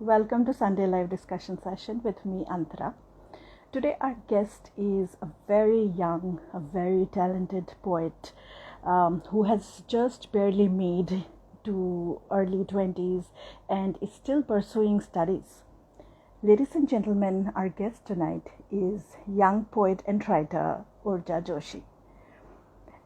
Welcome to Sunday Live Discussion Session with me, Antara. Today, our guest is a very young, a very talented poet who has just barely made to early 20s and is still pursuing studies. Ladies and gentlemen, our guest tonight is young poet and writer Urja Joshi.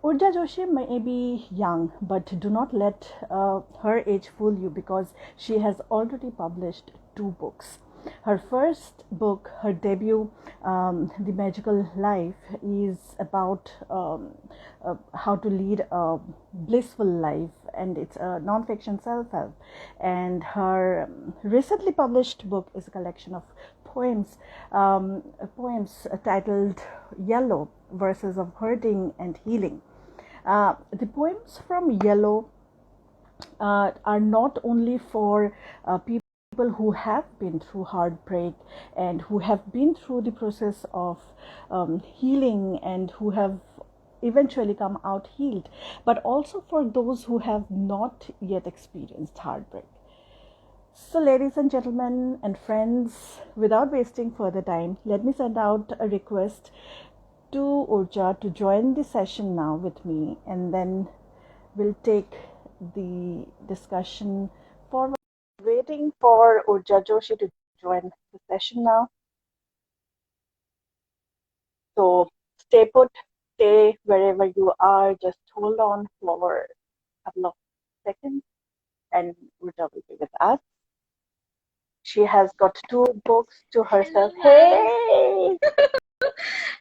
Urja Joshi may be young, but do not let her age fool you because she has already published 2 books. Her first book, her debut, The Magical Life, is about how to lead a blissful life, and it's a non-fiction self-help. And her recently published book is a collection of poems, poems titled Yellow, Verses of Hurting and Healing. The poems from Yellow are not only for people who have been through heartbreak and who have been through the process of healing and who have eventually come out healed, but also for those who have not yet experienced heartbreak. So, ladies and gentlemen and friends, without wasting further time, let me send out a request to Urja to join the session now with me, and then we'll take the discussion forward. Waiting for Urja Joshi to join the session now. So stay put, stay wherever you are, just hold on for a couple of seconds and Urja will be with us. She has got 2 books to herself. Hello, Hey,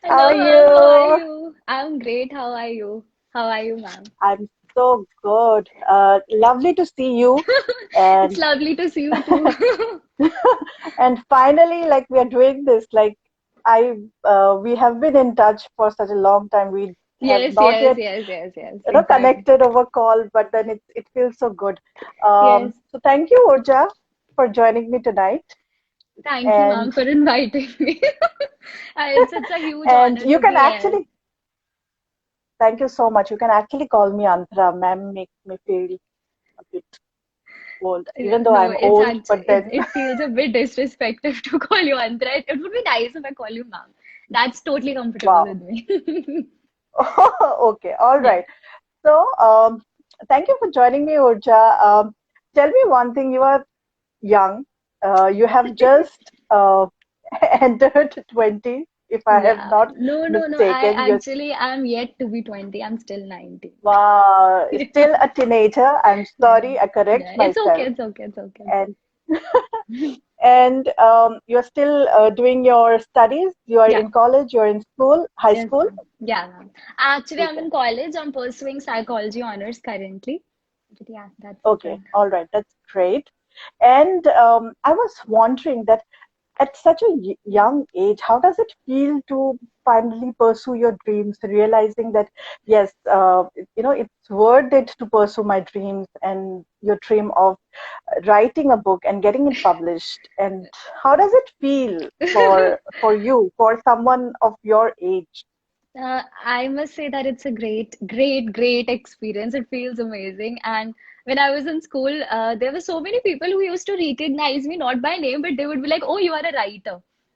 how hello, are ma'am. How are you? you? I'm great. How are you? How are you, ma'am? I'm so good. Lovely to see you. It's And lovely to see you too. and finally, like we are doing this, like I we have been in touch for such a long time. We have Yes, not yes, yet, yes, yes, yes. Exactly. connected over call, but then it feels so good. Yes. So thank you, Urja, for joining me tonight. Thank you, ma'am, And for inviting me. It's a huge and honor you to can be here. actually thank you so much. You can actually call me Antara. Ma'am makes me feel a bit old, even though No, I'm it's old. actually But then, it feels a bit disrespectful to call you Andra. It would be nice if I call you ma'am. That's totally comfortable wow. with me. Okay, all Yeah. right. So, thank you for joining me, Urja. Tell me one thing. You are young. You have just entered 20, if I have Yeah. not No, no, no. I mistaken. You're actually I'm yet to be 20. I'm still 19. still a teenager. I'm Yeah. sorry, I correct Yeah. It's okay. myself. It's okay. It's okay. It's And okay. and you're still doing your studies. You are Yeah. in college. You're in school, high Yes, school. ma'am. Yeah, ma'am. Actually, I'm Okay. in college. I'm pursuing psychology honors currently. But yeah, that's the Okay. thing. All right. That's great. And I was wondering that at such a young age, how does it feel to finally pursue your dreams, realizing that, yes, it's worth it to pursue my dreams and your dream of writing a book and getting it published? And how does it feel for you, for someone of your age? I must say that it's a great, great, great experience. It feels amazing. And when I was in school, there were so many people who used to recognize me not by name, but they would be like, "Oh, you are a writer."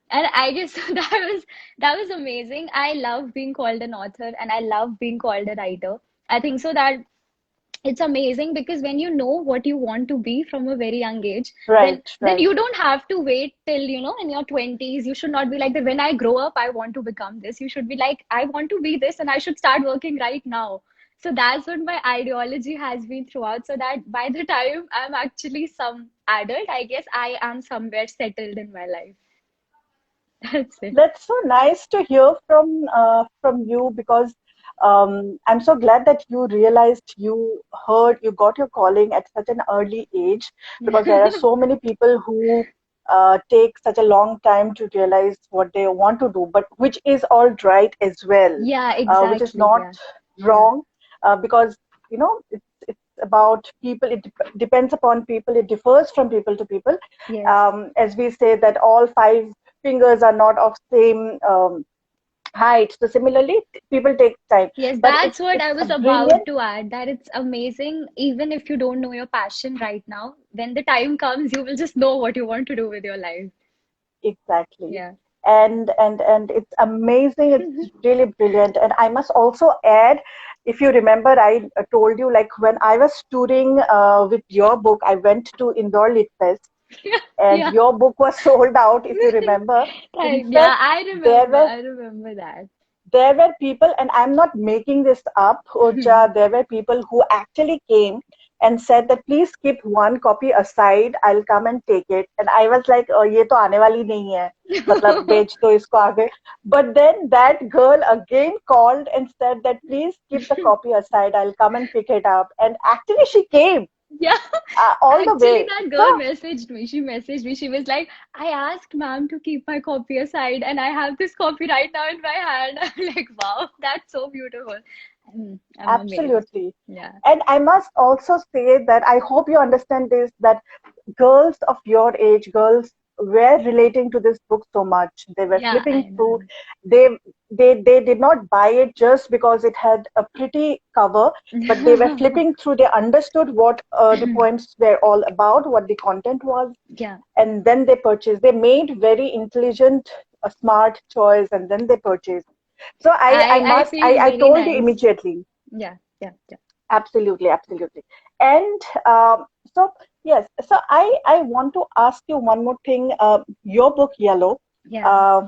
And I guess that was amazing. I love being called an author, and I love being called a writer. I think so that it's amazing because when you know what you want to be from a very young age, then Right, then right. you don't have to wait till in your 20s. You should not be like that, when I grow up I want to become this. You should be like, I want to be this and I should start working right now. So that's what my ideology has been throughout, so that by the time I'm actually some adult, I guess I am somewhere settled in my life. That's it. That's so nice to hear from you because I'm so glad that you realized you got your calling at such an early age because there are so many people who take such a long time to realize what they want to do, but which is all right as well, Yeah, which is exactly. not Yeah. Yeah. wrong because it's about people. It depends upon people. It differs from people to people. Yes. As we say that all 5 fingers are not of same Right. So similarly, people take time, Yes, but that's what it's I a was about brilliant. to add, that it's amazing. Even if you don't know your passion right now, when the time comes, you will just know what you want to do with your life. Exactly. Yeah. And it's amazing. It's really brilliant. And I must also add, if you remember, I told you like when I was touring with your book, I went to Indore Lit Fest, Yeah, and yeah. your book was sold out. If you remember, in Yeah, fact, I there remember. were I remember that. there were people, and I'm not making this up, Urja, there were people who actually came and said that please keep one copy aside, I'll come and take it. And I was like, oh, ye to aane wali nahi hai. Matlab, bech do isko aage. But then that girl again called and said that please keep the copy aside, I'll come and pick it up. And actually, she came Yeah, all the actually, way. that So, girl messaged me. She messaged me. She was like, I asked ma'am to keep my copy aside, and I have this copy right now in my hand. I'm like, wow, that's so beautiful. I'm amazed. absolutely. Yeah. And I must also say that I hope you understand this, that girls of your age, girls were relating to this book so much. They were Yeah, flipping I through. know. They they did not buy it just because it had a pretty cover, but they were flipping through. They understood what the poems were all about, what the content was, Yeah. and then they purchased. They made very intelligent, a smart choice, and then they purchased. So I feel I very told you nice. immediately. Yeah, yeah, yeah, Absolutely, absolutely. And so, yes, so I want to ask you one more thing. Your book, Yellow, yeah. uh,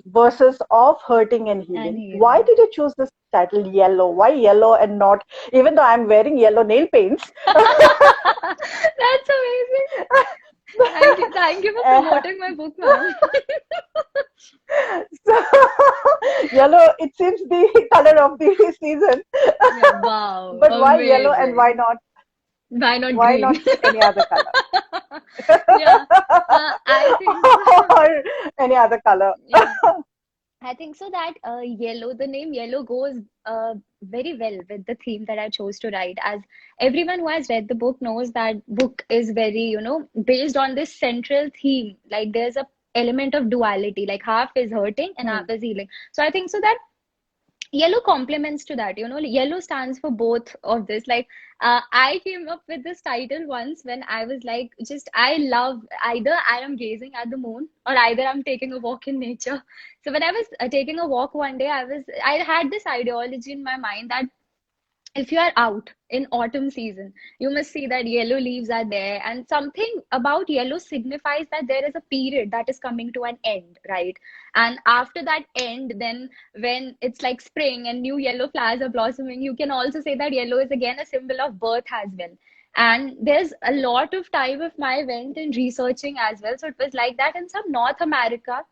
versus Of Hurting and And Healing. Why healing. did you choose this title, Yellow? Why yellow and not, even though I'm wearing yellow nail paints? That's amazing. Thank you for Uh, promoting my book, ma'am. so, yellow, it seems the color of the season. Yeah, wow, But why yellow and amazing. Why not why green? not any other color? Yeah, I think so. Or any other color. Yeah, I think so that yellow, the name yellow goes very well with the theme that I chose to write. As everyone who has read the book knows, that book is very, based on this central theme. Like there's a element of duality, like half is hurting and half Hmm. is healing. So I think so that yellow complements to that, yellow stands for both of this. Like I came up with this title once when I was like, just I love, either I am gazing at the moon or either I'm taking a walk in nature. So when I was taking a walk one day, I had this ideology in my mind that if you are out in autumn season, you must see that yellow leaves are there, and something about yellow signifies that there is a period that is coming to an end, right? And after that end, then when it's like spring and new yellow flowers are blossoming, you can also say that yellow is again a symbol of birth as well. And there's a lot of time of my went in researching as well. So it was like that in some North America.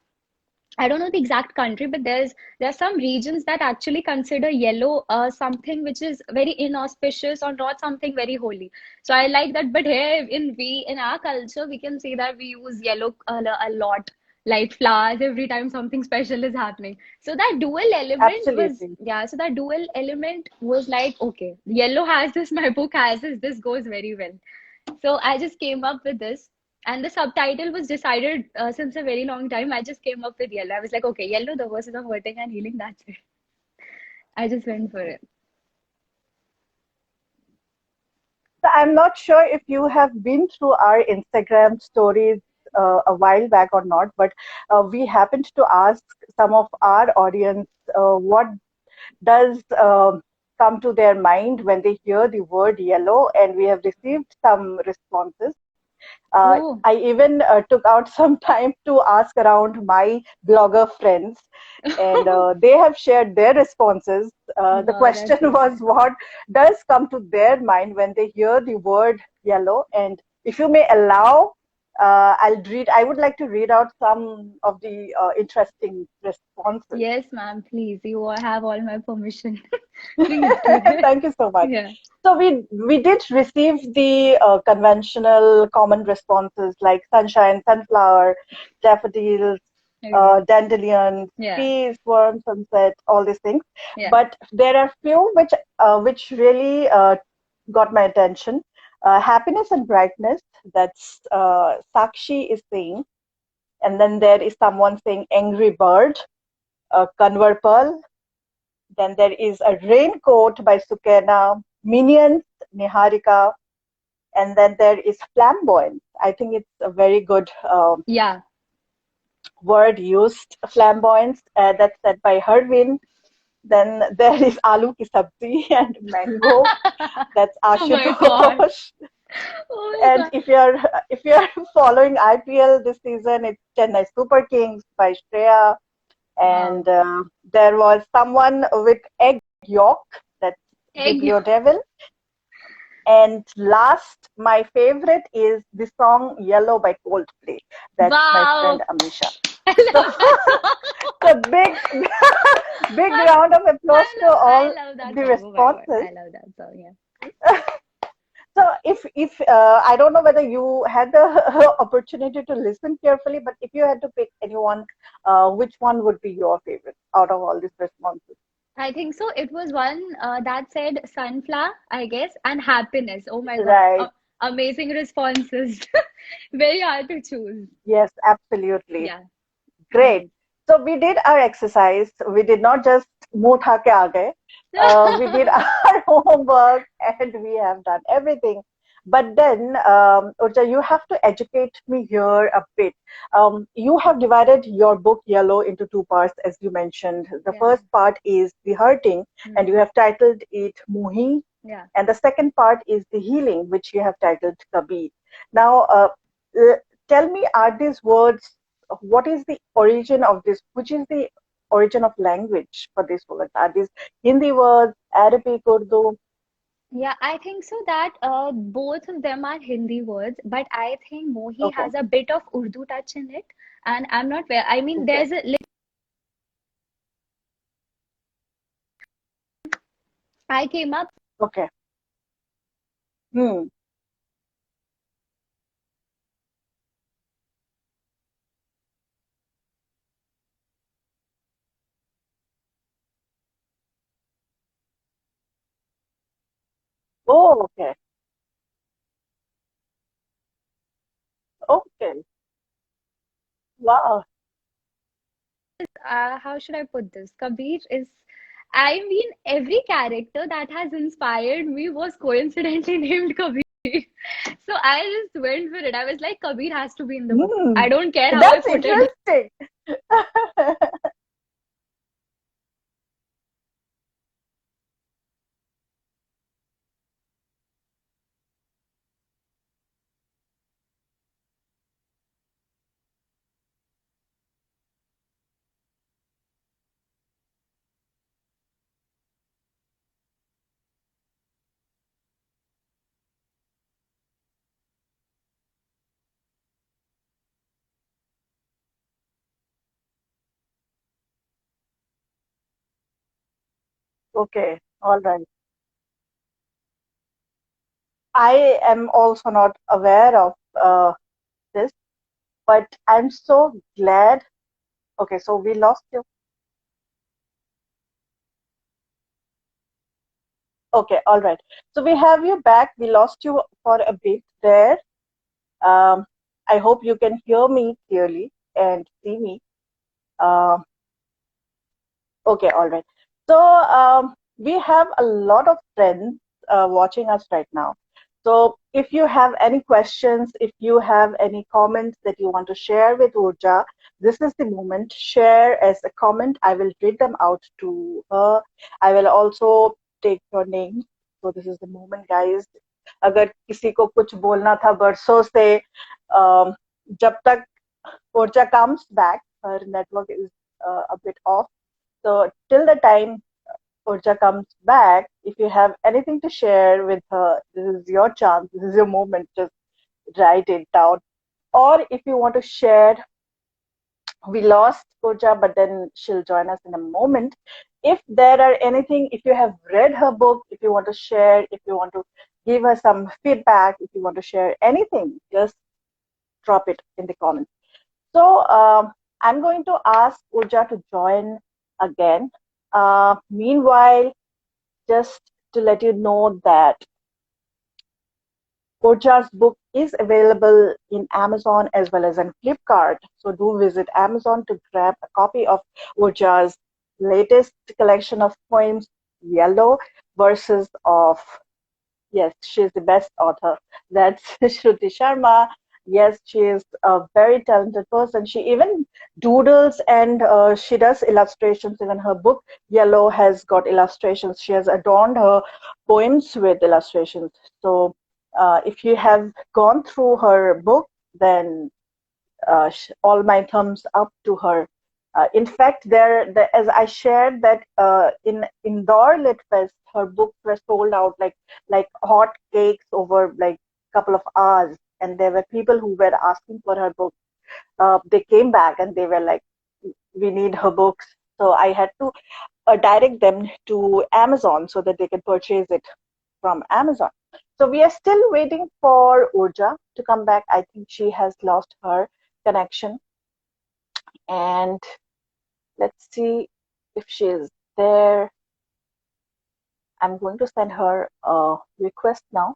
I don't know the exact country, but there are some regions that actually consider yellow something which is very inauspicious or not something very holy. So I like that. But here in our culture, we can see that we use yellow color a lot, like flowers every time something special is happening. So that dual element was, Absolutely. yeah. So that dual element was like, okay, yellow has this, my book has this. This goes very well. So I just came up with this. And the subtitle was decided since a very long time. I just came up with yellow. I was like, okay, yellow, the verses of hurting and healing. That's it. I just went for it. So I'm not sure if you have been through our Instagram stories a while back or not, but we happened to ask some of our audience what does come to their mind when they hear the word yellow, and we have received some responses. Oh, I even took out some time to ask around my blogger friends, and they have shared their responses. The wow, question that's so was, nice. what does come to their mind when they hear the word yellow? And if you may allow, I would like to read out some of the interesting responses. Yes, ma'am, please. You all have all my permission. Please do that. Thank you so much. Yeah. So we did receive the conventional common responses like sunshine, sunflower, daffodils, Okay. dandelions, Yeah. peas, worm, sunset, all these things. Yeah. But there are few which really got my attention. Happiness and brightness. That's Sakshi is saying, and then there is someone saying angry bird, Kanwar Pearl. Then there is a Raincoat by Sukena, Minions, Niharika, and then there is Flamboyant. I think it's a very good Yeah. word used, flamboyance. That's said by Harvin. Then there is Aloo Ki Sabzi and Mango. That's Oh my God. Ashutosh. Oh my And God. if you're following IPL this season, it's Chennai Super Kings by Shreya. Wow. And there was someone with egg yolk. That's Egg. Biblio Devil. And last, my favorite is the song Yellow by Coldplay. That's my friend Wow. Amisha. I So, love that song. so big, big I, round of applause to I all love that the song. Oh my God. responses. I love that song. Yeah. So if I don't know whether you had the opportunity to listen carefully, but if you had to pick anyone, which one would be your favorite out of all these responses? I think so. It was one that said sunflower, I guess, and happiness. Oh my God. Right. Amazing responses. Very hard to choose. Yes, absolutely. Yeah. Great. Great. So we did our exercise. We did not just muh tha ke aa gaye. We did our homework and we have done everything. But then, Urja, you have to educate me here a bit. You have divided your book Yellow into two parts, as you mentioned. The Yeah. first part is the hurting, and you Hmm. have titled it Muhi, Yeah. and the second part is the healing, which you have titled Kabir. Now, uh, tell me, are these words, what is the origin of this? Which is the origin of language for these words? Are these Hindi words, Arabic, Urdu? Yeah, I think so that both of them are Hindi words, but I think Mohi Okay, has a bit of Urdu touch in it. And I'm not fair. I mean, okay, there's a little, I came up. okay. Hmm. Oh, okay, okay. Wow. How should I put this? Kabir is, I mean, every character that has inspired me was coincidentally named Kabir. So I just went for it. I was like, Kabir has to be in the book. Hmm. I don't care how I That's put it. interesting. Okay, all right. I am also not aware of this, but I'm so glad. Okay, so we lost you. Okay, all right. So we have you back. We lost you for a bit there. Um, I hope you can hear me clearly and see me. Um, Okay, all right. So we have a lot of friends watching us right now. So if you have any questions, if you have any comments that you want to share with Urja, this is the moment. Share as a comment. I will read them out to her. I will also take your name. So this is the moment, guys. अगर किसी को कुछ बोलना था बरसों से जब तक Urja comes back, her network is a bit off. So till the time Urja comes back, if you have anything to share with her, this is your chance, this is your moment, just write it down. Or if you want to share, we lost Urja, but then she'll join us in a moment. If there are anything, if you have read her book, if you want to share, if you want to give her some feedback, if you want to share anything, just drop it in the comments. So I'm going to ask Urja to join again. Meanwhile, just to let you know that Urja's book is available in Amazon as well as in Flipkart. So do visit Amazon to grab a copy of Urja's latest collection of poems, Yellow Verses of. Yes, she's the best author. That's Shruti Sharma. Yes, she is a very talented person. She even doodles and she does illustrations. Even her book, Yellow, has got illustrations. She has adorned her poems with illustrations. So if you have gone through her book, then all my thumbs up to her. In fact, as I shared that in Indore Lit Fest, her books were sold out like hot cakes over like couple of hours, and there were people who were asking for her book. They came back and they were like, "We need her books." So I had to direct them to Amazon so that they can purchase it from Amazon. So we are still waiting for Urja to come back. I think she has lost her connection. And let's see if she is there. I'm going to send her a request now,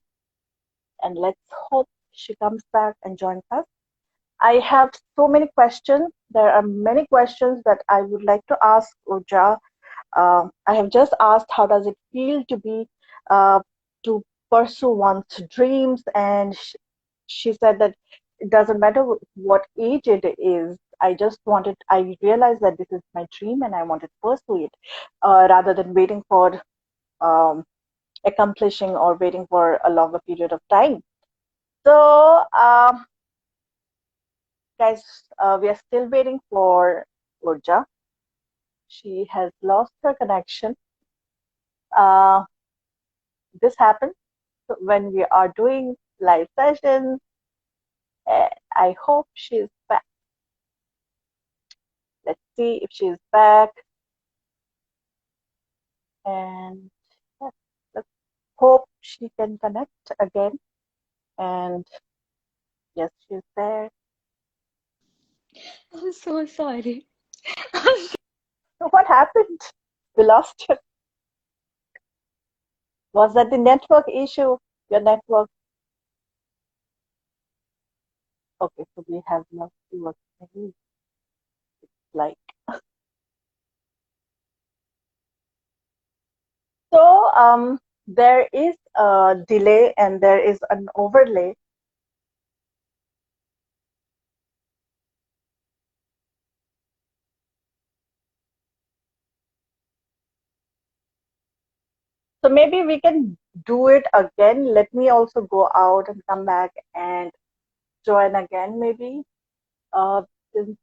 and let's hope she comes back and joins us. I have so many questions. There are many questions that I would like to ask Urja. I have just asked how does it feel to be to pursue one's dreams, and she said that it doesn't matter what age it is. I realized that this is my dream, and I wanted to pursue it rather than waiting for um, accomplishing or waiting for a longer period of time. So, guys, we are still waiting for Urja. She has lost her connection. Uh, this happens when we are doing live sessions. I hope she's back. Let's see if she's back. And yes, let's hope she can connect again. And yes, she's there. I'm so sorry. So what happened? We lost you. Was that the network issue? Your network? Okay, so we have lost you again. Like so. There is a delay and there is an overlay. So maybe we can do it again. Let me also go out and come back and join again, maybe. Uh, since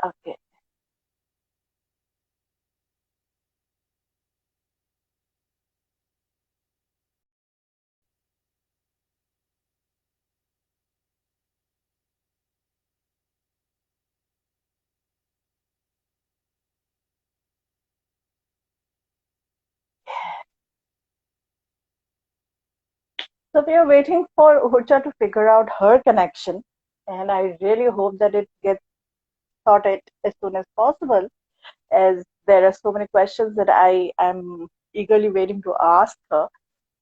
okay, so we are waiting for Urja to figure out her connection, and I really hope that it gets sorted as soon as possible, as there are so many questions that I am eagerly waiting to ask her.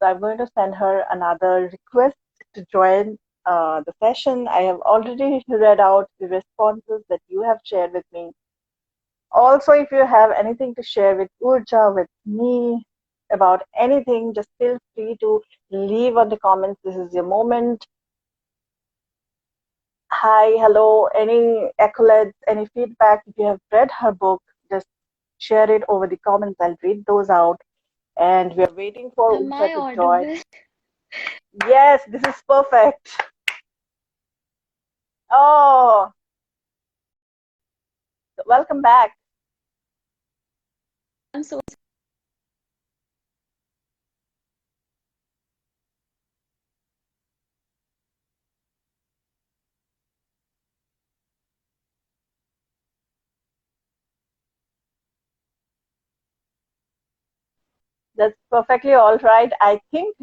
So I'm going to send her another request to join the session. I have already read out the responses that you have shared with me. Also, if you have anything to share with Urja, with me, about anything, just feel free to leave on the comments. This is your moment. Hi, hello, any accolades, any feedback. If you have read her book, just share it over the comments. I'll read those out. And we are waiting for Am Urja I to join. audible? Yes, this is perfect. Oh, welcome back. I'm so That's perfectly all right. I think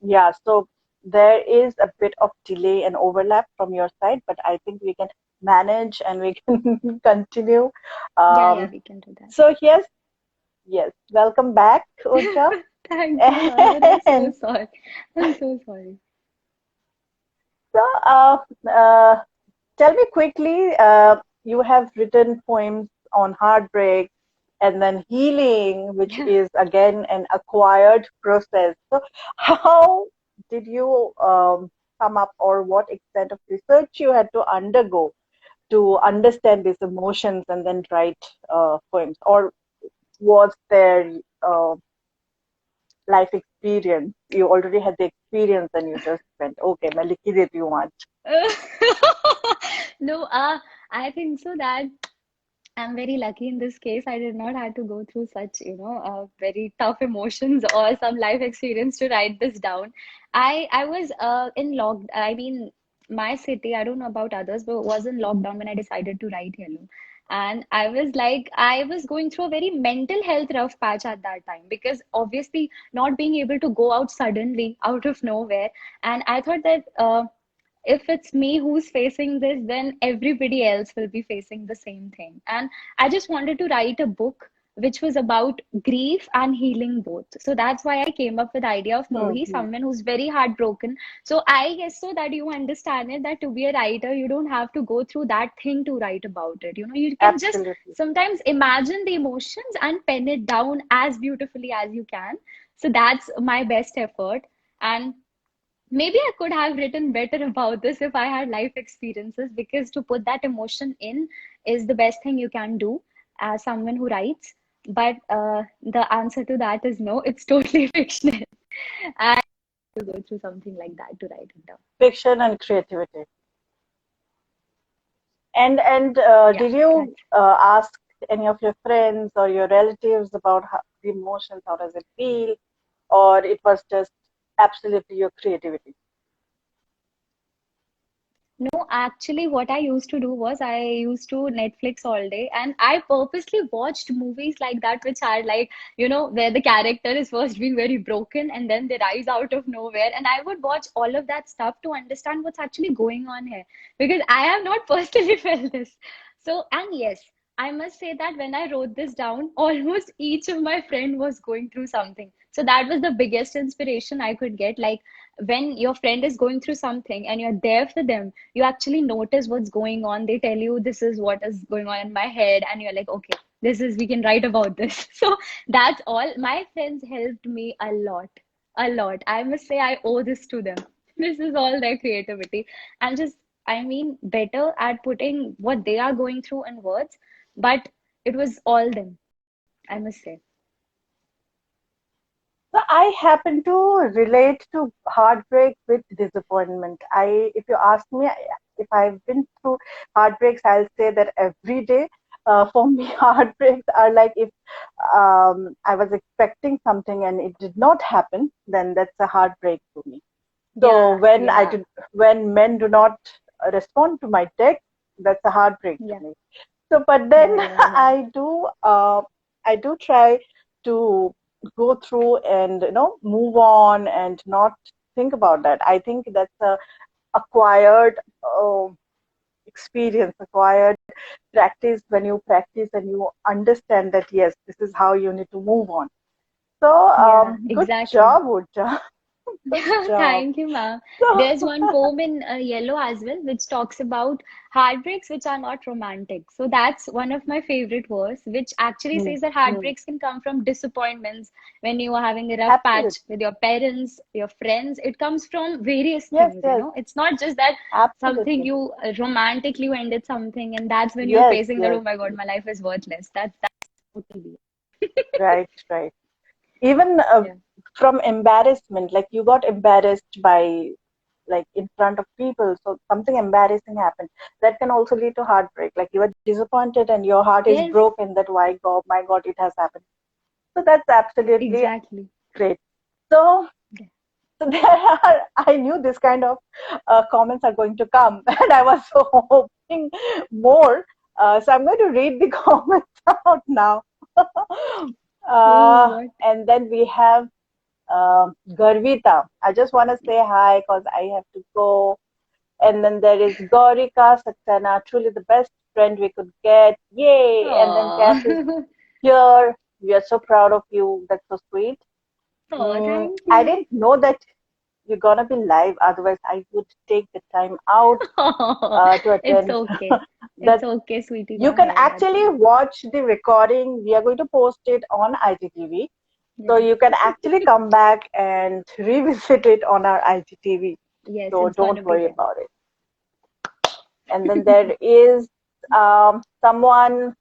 yeah, so there is a bit of delay and overlap from your side, but I think we can manage and we can continue. yeah, yeah, Um, we can do that. so yes, Yes, welcome back, Urja. Thank you, Mother. I'm so And sorry. I'm so sorry. so, tell me quickly, you have written poems on heartbreak and then healing, which is again an acquired process. So, how did you come up, or what extent of research you had to undergo to understand these emotions and then write poems? Or was there uh, life experience? You already had the experience and you just went, okay, मैं लिख ही देती हूँ आज. No, I think so that I'm very lucky in this case. I did not have to go through such, very tough emotions or some life experience to write this down. I was in I mean, my city, I don't know about others, but was in lockdown when I decided to write Hello. And I was like, I was going through a very mental health rough patch at that time because obviously not being able to go out suddenly out of nowhere. And I thought that if it's me who's facing this, then everybody else will be facing the same thing. And I just wanted to write a book which was about grief and healing both. So that's why I came up with the idea of Mohi, Mhm. someone who's very heartbroken. So I guess so that you understand it, that to be a writer, you don't have to go through that thing to write about it. You know, you can just Absolutely. sometimes imagine the emotions and pen it down as beautifully as you can. So that's my best effort. And maybe I could have written better about this if I had life experiences, because to put that emotion in is the best thing you can do as someone who writes. But the answer to that is no, it's totally fictional. I have to go through something like that to write it down. Fiction and creativity. And Yeah, did you that's ask any of your friends or your relatives about how, the emotions? How does it feel? Or it was just absolutely your creativity? No, actually, what I used to do was I used to Netflix all day, and I purposely watched movies like that, which are like, where the character is first being very broken and then they rise out of nowhere. And I would watch all of that stuff to understand what's actually going on here, because I have not personally felt this. So, and yes, I must say that when I wrote this down, almost each of my friend was going through something. So that was the biggest inspiration I could get. Like when your friend is going through something and you're there for them, you actually notice what's going on. They tell you this is what is going on in my head, and you're like, okay, we can write about this. So that's all. My friends helped me a lot, a lot. I must say, I owe this to them. This is all their creativity. And just, I mean, better at putting what they are going through in words, but it was all them, I must say. So I happen to relate to heartbreak with disappointment. If you ask me if I've been through heartbreaks, I'll say that every day. For me, heartbreaks are like if I was expecting something and it did not happen, then that's a heartbreak to me. So Yeah, yeah, when men do not respond to my text, that's a heartbreak to yeah, me. So, but then yeah, yeah, yeah. I do try to go through and move on and not think about that. I think that's a acquired experience, acquired practice. When you practice and you understand that yes, this is how you need to move on. So, Yeah, good exactly. job, Urja. Good job. Thank you, ma'am. So, There's one poem in Yellow as well, which talks about heartbreaks which are not romantic. So that's one of my favorite verse, which actually hmm, says that hmm, heartbreaks can come from disappointments when you are having a rough patch absolutely. with your parents, your friends. It comes from various Yes, things, yes, It's not just that something absolutely. you romantically you ended something, and that's when you're Yes, facing that, yes, oh my God, yes. my life is worthless. That's totally. Right, right. Even Yeah. from embarrassment, like you got embarrassed by like in front of people, so something embarrassing happened, that can also lead to heartbreak. Like you are disappointed and your heart is Yes, broken, that why god, my god, it has happened. So that's absolutely exactly. great. So Yeah. so there are, I knew this kind of comments are going to come and I was so hoping more. So I'm going to read the comments out now. Oh, what? And then we have Garvita. I just want to say hi because I have to go. And then there is Gaurika Saxena, truly the best friend we could get. Yay! And then Cass is Oh, here. We are so proud of you. That's so sweet. Oh, thank I you. didn't know that you're gonna be live. Otherwise, I would take the time out to It's attend. okay. It's That okay, sweetie you can pie. actually watch the recording. We are going to post it on IGTV, so Yes. you can actually come back and revisit it on our IGTV. Yes, So it's gonna don't be worry there. about it. And then there is someone.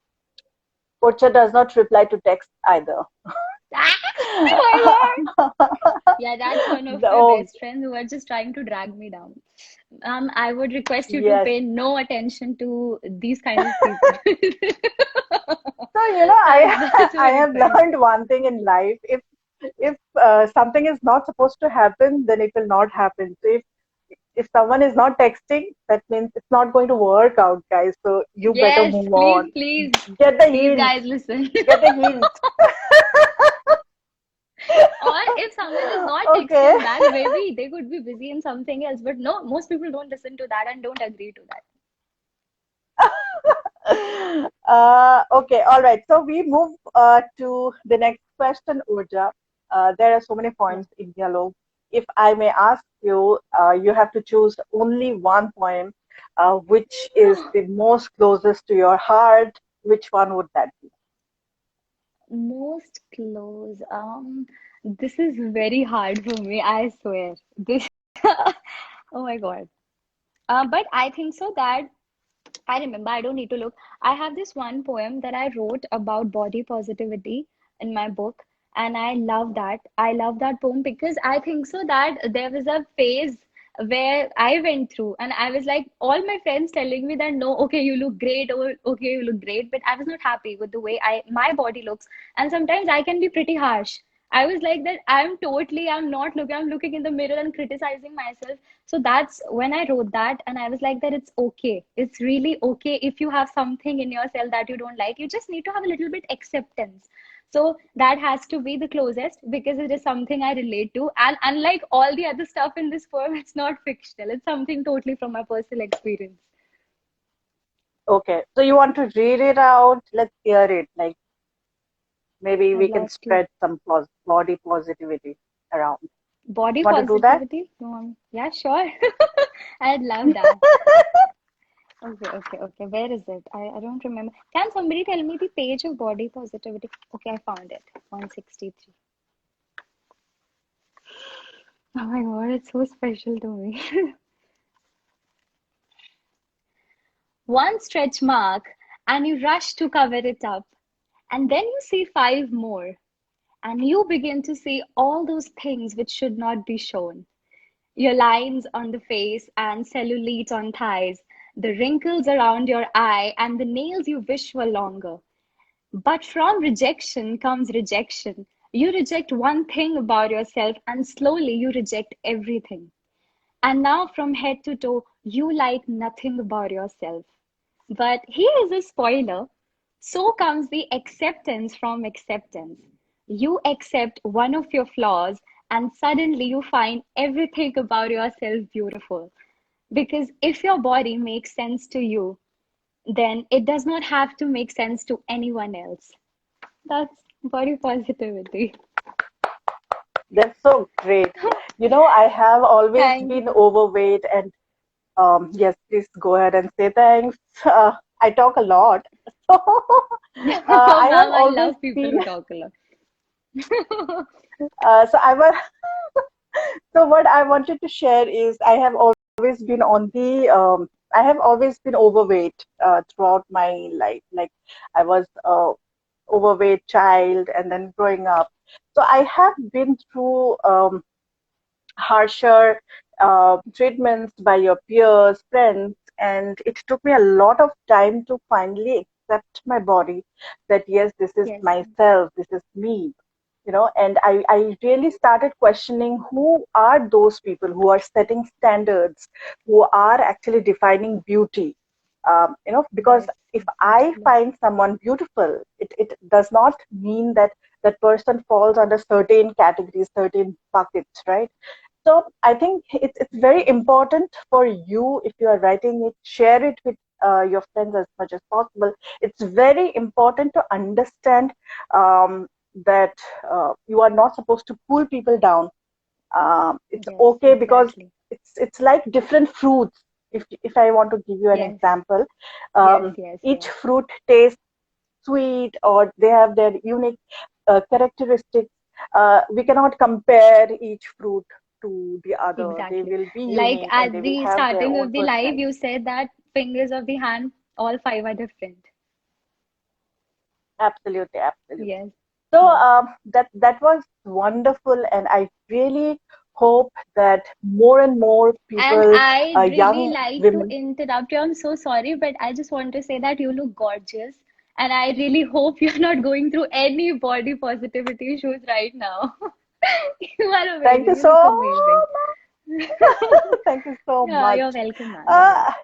Urja does not reply to text either. Ah, oh my God. Yeah, that's one of my Oh, best friends who are just trying to drag me down. I would request you to yes. pay no attention to these kind of people. So, That's I my have request. learned one thing in life. If something is not supposed to happen, then it will not happen. So if someone is not texting, that means it's not going to work out, guys. So you better Yes, move please, on. please, Get the please, hint. guys, listen. Get the hint. Or if someone is not Okay. texting back, maybe they could be busy in something else. But no, most people don't listen to that and don't agree to that. Okay, all right. So we move to the next question, Urja. There are so many Yeah. poems in dialogue. If I may ask you, you have to choose only one poem, which is No. the most closest to your heart. Which one would that be? Most close. This is very hard for me, I swear. This, oh my God. But I think so that I remember, I don't need to look. I have this one poem that I wrote about body positivity in my book, and I love that. I love that poem because I think so that there was a phase where I went through, and I was like, all my friends telling me that no, okay, you look great, or okay, you look great, but I was not happy with the way my body looks, and sometimes I can be pretty harsh. I was like that I'm not looking, I'm looking in the mirror and criticizing myself. So that's when I wrote that, and I was like that it's okay. It's really okay if you have something in yourself that you don't like. You just need to have a little bit acceptance. So that has to be the closest because it is something I relate to. And unlike all the other stuff in this poem, it's not fictional. It's something totally from my personal experience. Okay, so you want to read it out? Let's hear it. Like maybe I'd we can love to. spread some body positivity around. Body Want to do that? positivity? You want? Yeah, sure. I'd love that. Okay, okay, okay. Where is it? I don't remember. Can somebody tell me the page of body positivity? Okay, I found it. 163. Oh my God, it's so special to me. One stretch mark, and you rush to cover it up. And then you see five more, and you begin to see all those things which should not be shown. Your lines on the face and cellulite on thighs, the wrinkles around your eye, and the nails you wish were longer. But from rejection comes rejection. You reject one thing about yourself, and slowly you reject everything. And now, from head to toe, you like nothing about yourself. But here is a spoiler. So comes the acceptance from acceptance. You accept one of your flaws, and suddenly you find everything about yourself beautiful. Because if your body makes sense to you, then it does not have to make sense to anyone else. That's body positivity. That's so great. I have always Thank been you. overweight, and yes, please go ahead and say thanks. I talk a lot. So, Oh, I have ma'am, I always love people been, who talk a lot. so I was, so what I wanted to share is always been I have always been overweight throughout my life. Like I was overweight child and then growing up. So I have been through harsher treatments by your peers, friends, and it took me a lot of time to finally accept my body that yes, this is Yes, myself, this is me, and I really started questioning who are those people who are setting standards, who are actually defining beauty. Because yes, if I exactly. find someone beautiful, it does not mean that that person falls under certain categories, certain buckets, right? So I think it's very important for you, if you are writing it, share it with your friends as much as possible. It's very important to understand that you are not supposed to pull people down. It's Yes, okay because exactly. it's like different fruits. If I want to give you an Yes, example, yes, um, yes, each yes. fruit tastes sweet, or they have their unique characteristics. We cannot compare each fruit to the other. They Exactly. will be Like unique and they at will the have their starting own of the live, personality. you said that fingers of the hand, all five are different. Absolutely, absolutely. Yes, So yes. that was wonderful, and I really hope that more and more And people, I'd really young like to women. interrupt you. I'm so sorry, but I just want to say that you look gorgeous. And I really hope you're not going through any body positivity issues right now. You are Thank you amazing. You look so amazing. much. Thank you so Yeah, you're much. welcome, man. You're Uh, welcome.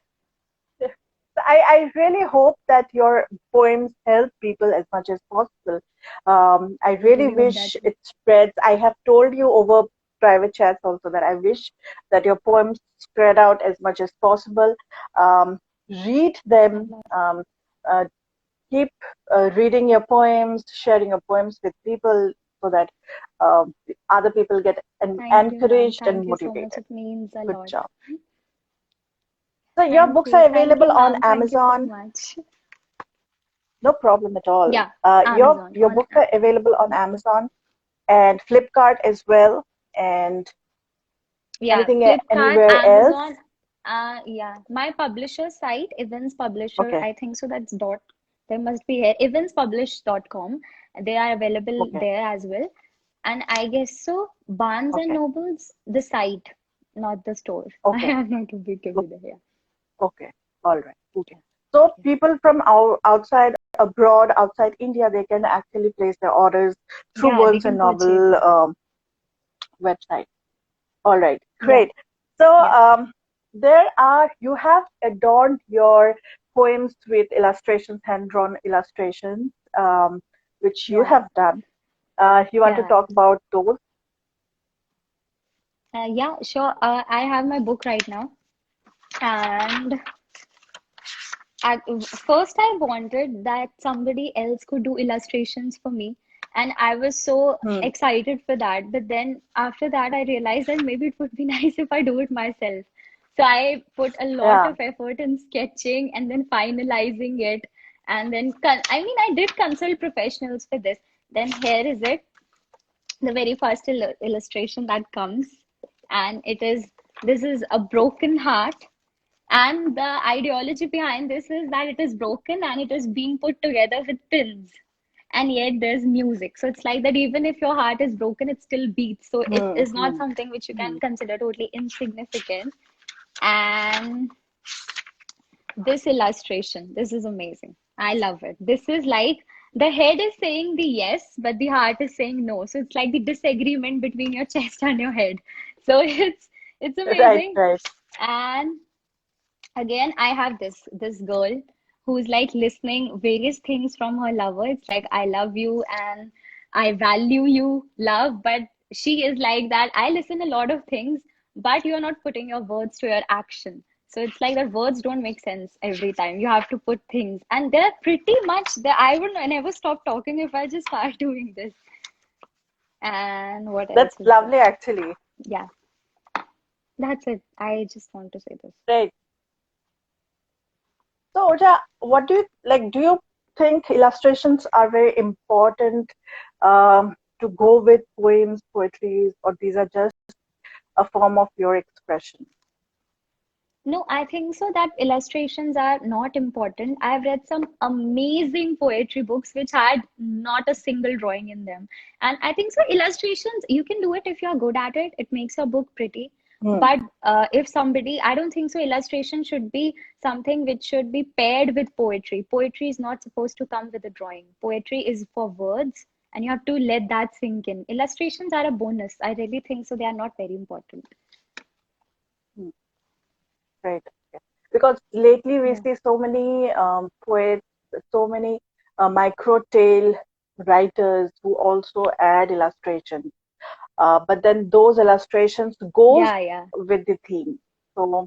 I really hope that your poems help people as much as possible. I I really really hope that wish too. it spreads. I have told you over private chats also that I wish that your poems spread out as much as possible. Um, Read I'd them. love. Uh, Keep reading your poems, sharing your poems with people, so that other people get Thank you, man. encouraged and Thank you so much. motivated. It means a Good lot. job. So your books are Thank available you, on man. Thank you so Amazon. much. No problem at all. Yeah, Your Amazon your books are available on Amazon and Flipkart as well. And yeah, anything Flipkart, anywhere else? Amazon. Yeah, my publisher site, Evans Publisher, Okay, I think so. That's dot. There must be here, evanspublish.com. They are available okay, there as well. And I guess so. Barnes and okay, Nobles, the site, not the store. I okay, am not a big to o- be there. Yeah, okay. All right. Okay. yeah, So yeah. people from outside, abroad, outside India, they can actually place their orders through Yeah, they Burns can and purchase Noble it. website. All right, Yeah, great. So yeah, you have adorned your poems with illustrations, hand-drawn illustrations, which you yeah, have done. You want to yeah. talk about those? Yeah, sure. I have my book right now. And first, I wanted that somebody else could do illustrations for me. And I was so Hmm. excited for that. But then after that, I realized that maybe it would be nice if I do it myself. So I put a lot Yeah. of effort in sketching and then finalizing it. And then, I mean, I did consult professionals for this. Then here is it, the very first illustration that comes. And this is a broken heart, and the ideology behind this is that it is broken and it is being put together with pins. And yet there's music. So it's like that even if your heart is broken, it still beats. So it Hmm. is not Hmm. something which you Hmm. can consider totally insignificant. And this illustration, this is amazing. I love it. This is like the head is saying the yes, but the heart is saying no. So it's like the disagreement between your chest and your head. So it's Right. amazing. Right. And again, I have this girl who's like listening various things from her lover. It's like I love you and I value you, love, but she is like that. I listen a lot of things, but you're not putting your words to your action. So it's like that words don't make sense every time. You have to put things, and they're pretty much that I would never stop talking if I just start doing this. And what else That's is there? lovely, actually. Yeah, that's it. I just want to say this. Right. So, Urja, what do you like? Do you think illustrations are very important to go with poems, poetries, or these are just a form of your expression? No, I think so that illustrations are not important. I've read some amazing poetry books which had not a single drawing in them. And I think so illustrations, you can do it if you're good at it. It makes your book pretty. Hmm. But if somebody, I don't think so illustration should be something which should be paired with poetry. Poetry is not supposed to come with a drawing. Poetry is for words, and you have to let that sink in. Illustrations are a bonus. I really think so. They are not very important. Hmm. Right. Okay. Because lately we Yeah. see so many poets, so many micro tale writers who also add illustrations. but then those illustrations goes Yeah, yeah, with the theme. So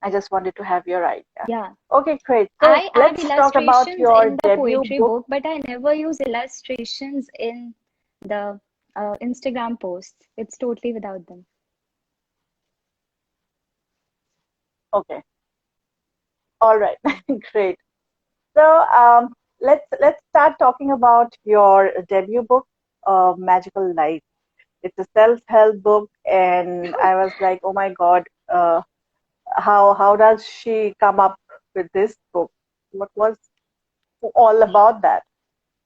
I just wanted to have your idea. yeah. Okay, great. So I add let's talk about illustrations your in the debut poetry book. book, but I never use illustrations in the Instagram posts. It's totally without them. Okay, all right, Yeah. great. So let's start talking about your debut book, Magical Life. It's a self-help book, and I was like, oh my God, how does she come up with this book? What was all about that?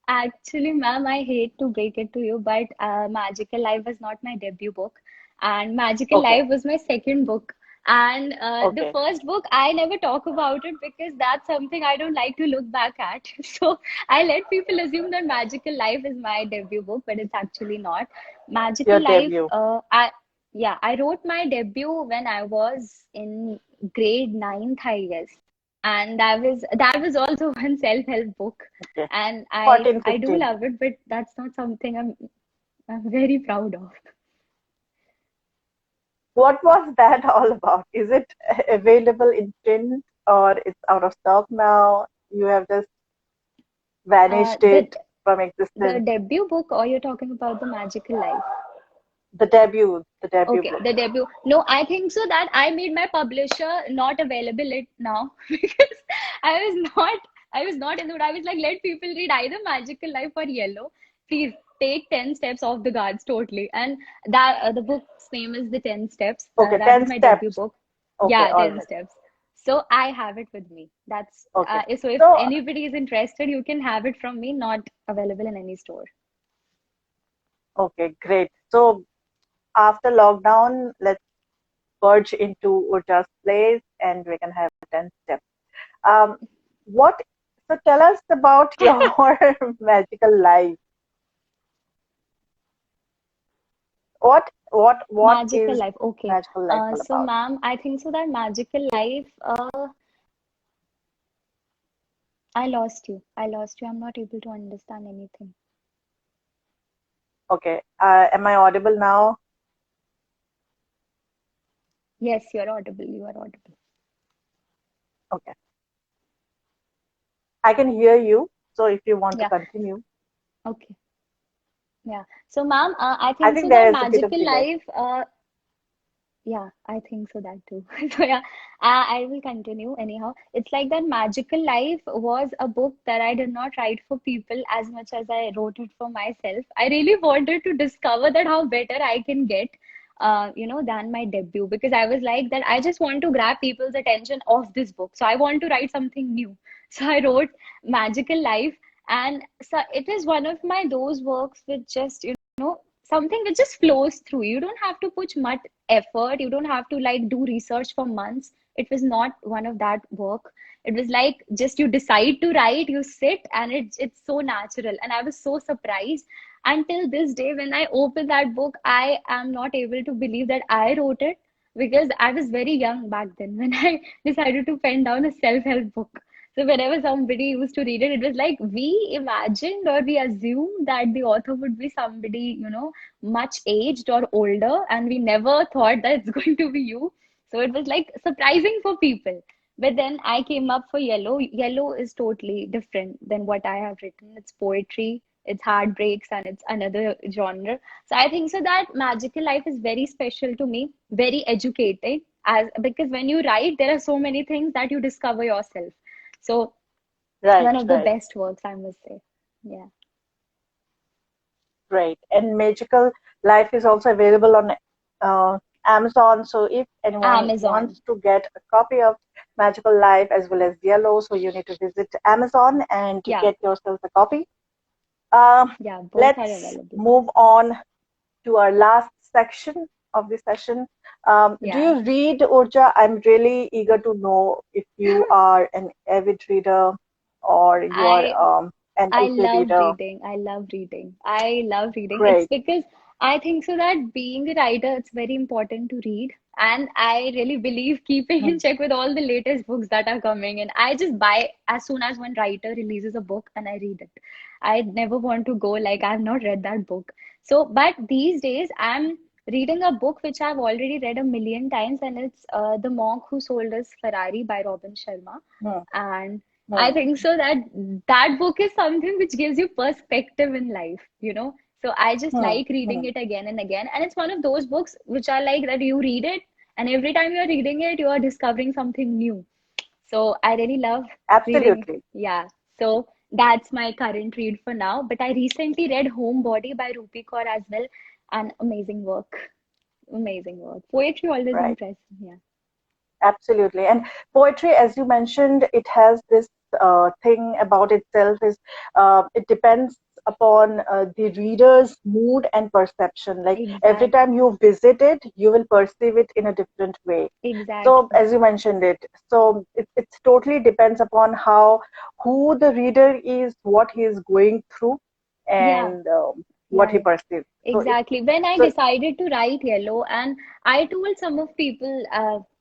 Actually, ma'am, I hate to break it to you, but Magical Life was not my debut book, and Magical Okay, Life was my second book. And the okay, first book, I never talk about it because that's something I don't like to look back at. So I let people assume that Magical Life is my debut book, but it's actually not. your Magical Life, debut. yeah, I wrote my debut when I was in grade ninth, I guess, and that was also one self-help book, Okay, and I 14, I do 15. love it, but that's not something I'm very proud of. What was that all about? Is it available in print or it's out of stock now? You have just vanished The it from the existence. debut book, or you're talking about the Magical Life? The debut Okay, book. the debut. No, I think so that I made my publisher not available it now because I was not in the mood. I was like, let people read either Magical Life or Yellow. Please take 10 steps off the guards totally. And that the book's name is The 10 Steps. Okay, That 10 was my debut steps. book. Okay, Yeah, all 10 right. steps. So I have it with me. That's Okay. so if So, anybody is interested, you can have it from me, not available in any store. okay, great. So, after lockdown, let's purge into Urja's place and we can have 10 steps. Um, what, so tell us about your magical life. What Magical is Life. Okay. magical life all So, about? ma'am, I think so that Magical Life, I lost you. I lost you. I'm not able to understand anything. Okay. Am I audible now? Yes, you're audible. You are audible. Okay. I can hear you. So if you want to Yeah. continue, Okay. Yeah. So, ma'am, I I think think so that there is a bit of Magical delay. Life, yeah, I think so that too. So yeah, I will continue anyhow. It's like that Magical Life was a book that I did not write for people as much as I wrote it for myself. I really wanted to discover that how better I can get, than my debut because I was like that I just want to grab people's attention of this book. So I want to write something new. So I wrote Magical Life, and so it is one of my those works which just something which just flows through. You don't have to put much effort. You don't have to like do research for months. It was not one of that work. It was like just you decide to write, you sit, and it's so natural. And I was so surprised until this day when I open that book, I am not able to believe that I wrote it because I was very young back then when I decided to pen down a self-help book. So whenever somebody used to read it, it was like we imagined or we assumed that the author would be somebody, much aged or older, and we never thought that it's going to be you. So it was like surprising for people. But then I came up for Yellow. Yellow is totally different than what I have written. It's poetry, it's heartbreaks, and it's another genre. So I think so that Magical Life is very special to me, very educating, as because when you write, there are so many things that you discover yourself. So Right, one of the right. best works, I must say. Yeah. Great. And Magical Life is also available on Amazon. So if anyone Amazon. wants to get a copy of Magical Life as well as Yellow, so you need to visit Amazon and to Yeah. get yourself a copy. Um, Yeah. Both are let's available. move on to our last section of the session. Do Yeah. you read, Urja? I'm really eager to know if you are an avid reader or you are I an I okay love reader. reading. I love reading. I love reading. It's Great. because I think so that being a writer, it's very important to read. And I really believe keeping in Hmm. check with all the latest books that are coming in. I just buy as soon as one writer releases a book and I read it. I never want to go like I've not read that book. So, but these days I'm reading a book which I've already read a million times, and it's The Monk Who Sold Us Ferrari by Robin Sharma. Hmm. And I Hmm. think so that that book is something which gives you perspective in life, you know. So I just Hmm. like reading Hmm. it again and again. And it's one of those books which are like that you read it, and every time you're reading it, you are discovering something new. So I really love reading. Absolutely. Yeah. So that's my current read for now. But I recently read Homebody by Rupi Kaur as well. An amazing work. Amazing work. Poetry always Right. impresses me. Yeah. Absolutely. And poetry, as you mentioned, it has this thing about itself is it depends upon the reader's mood and perception. Like every time Exactly. you visit it, you will perceive it in a different way. So Exactly. as you mentioned it, so it totally depends upon how who the reader is, what he is going through, Yeah. and what he Yeah. perceives. So it Exactly. When I so decided to write Yellow, and I told some of people,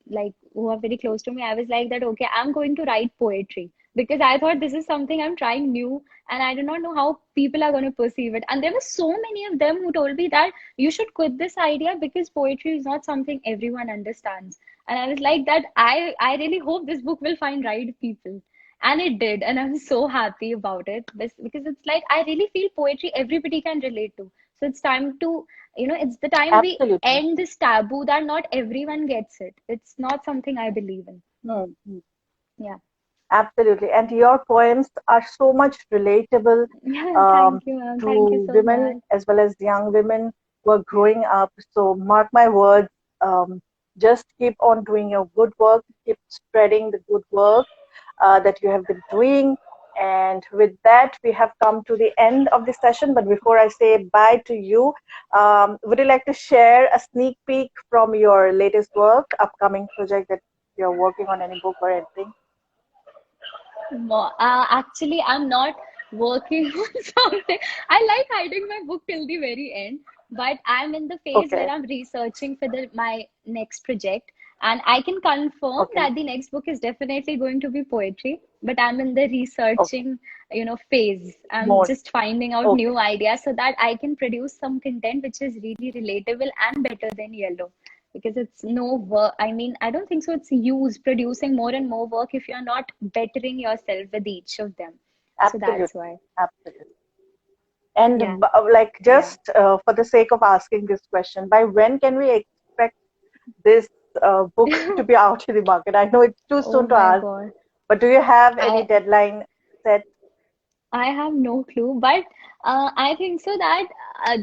like who are very close to me, I was like that, okay, I'm going to write poetry because I thought this is something I'm trying new, and I do not know how people are going to perceive it. And there were so many of them who told me that you should quit this idea because poetry is not something everyone understands. And I was like that, I really hope this book will find right people. And it did, and I'm so happy about it because it's like I really feel poetry everybody can relate to. So it's time to, it's the time we absolutely. end this taboo that not everyone gets it. It's not something I believe in. Hmm. Hmm. Yeah. Absolutely. And your poems are so much relatable Yeah, thank you, ma'am. Thank you to so women much. as well as young women who are growing up. So, mark my words, just keep on doing your good work, keep spreading the good work that you have been doing. And with that, we have come to the end of the session. But before I say bye to you, would you like to share a sneak peek from your latest work, upcoming project that you're working on, any book or anything? Actually, I'm not working on something. I like hiding my book till the very end, but I'm in the phase where Okay. I'm researching for my next project, and I can confirm Okay. that the next book is definitely going to be poetry. But I'm in the Okay. researching, phase. I'm More. just finding out Okay. new ideas so that I can produce some content which is really relatable and better than Yellow because it's no work. I mean, I don't think so. It's use producing more and more work if you're not bettering yourself with each of them. So that's Absolutely. why. Absolutely. And Yeah, like yeah. just for the sake of asking this question, by when can we expect this book to be out in the market? I know it's too Oh soon to my ask, God. but do you have any I deadline set? I have no clue, but I think so that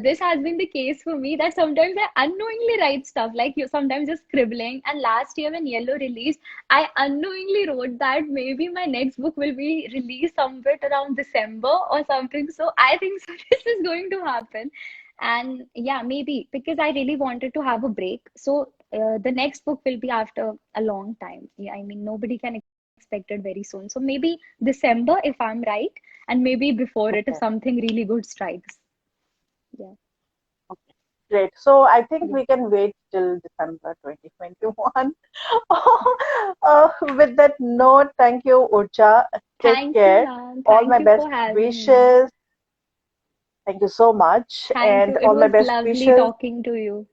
this has been the case for me that sometimes I unknowingly write stuff like you sometimes just scribbling. And last year when Yellow released, I unknowingly wrote that maybe my next book will be released somewhere around December or something. So I think so this is going to happen. And yeah, maybe because I really wanted to have a break. So the next book will be after a long time. Yeah, I mean, nobody can expect it very soon. So maybe December if I'm right, and maybe before it if Okay. something really good strikes. Yeah. Okay. Great. So I think Yeah. we can wait till December 2021. With that note, thank you, Urja. Take Thank you, care. ma'am. All Thank my you best for having me. wishes. Thank you so much. Thank you. And It all my was best lovely wishes. talking to you.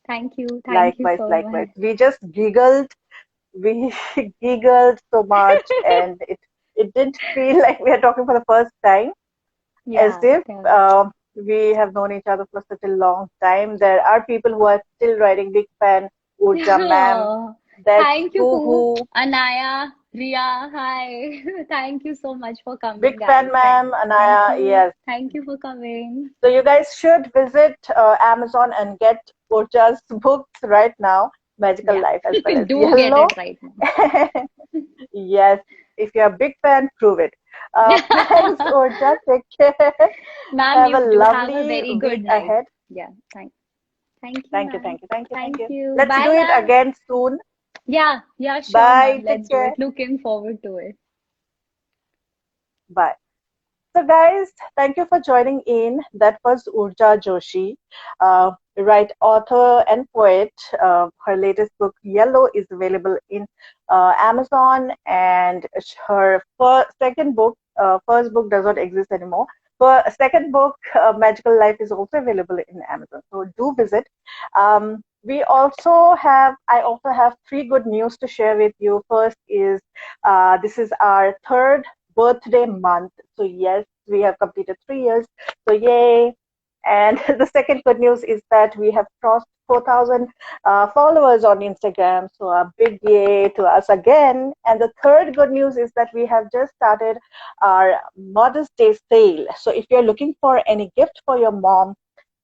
Thank you. Thank you Likewise, so likewise. much. We just giggled. We giggled so much, and it didn't feel like we are talking for the first time, as Yeah, if yeah. we have known each other for such a long time. There are people who are still writing big fan, Urja ma'am. Oh, That's thank you, who Pooh, who Anaya, Ria. Hi. Thank you so much for coming, big fan, guys. ma'am. Thank Anaya, you. yes. Thank you for coming. So you guys should visit Amazon and get Urja's books right now, Magical Yeah. Life as well as Do get Yellow. it right now. Yes, if you're a big fan, prove it. Thanks, Urja. Take care. Ma'am, Have a you do have a lovely very week good night. ahead. Yeah. Thank you, Thank you, ma'am. thank you, thank you, thank Thank you. you. Let's Bye, do it ma'am. again soon. Yeah, yeah, sure, ma'am. Bye. Take Let's do care. it. Looking forward to it. Bye. So, guys, thank you for joining in. That was Urja Joshi, right, author and poet. Her latest book, Yellow, is available in Amazon, and her second book, first book, does not exist anymore. For a second book, Magical Life, is also available in Amazon. So do visit. I also have three good news to share with you. First is this is our third birthday month. So yes, we have completed 3 years. So yay! And the second good news is that we have crossed 4,000 followers on Instagram. So a big yay to us again. And the third good news is that we have just started our Mother's Day sale. So if you're looking for any gift for your mom,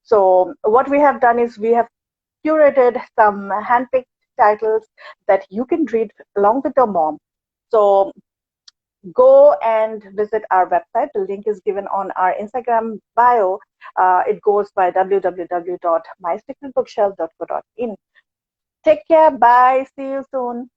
so what we have done is we have curated some handpicked titles that you can read along with your mom. So go and visit our website. The link is given on our Instagram bio. It goes by www.mysecretbookshelf.co.in. Take care. Bye. See you soon.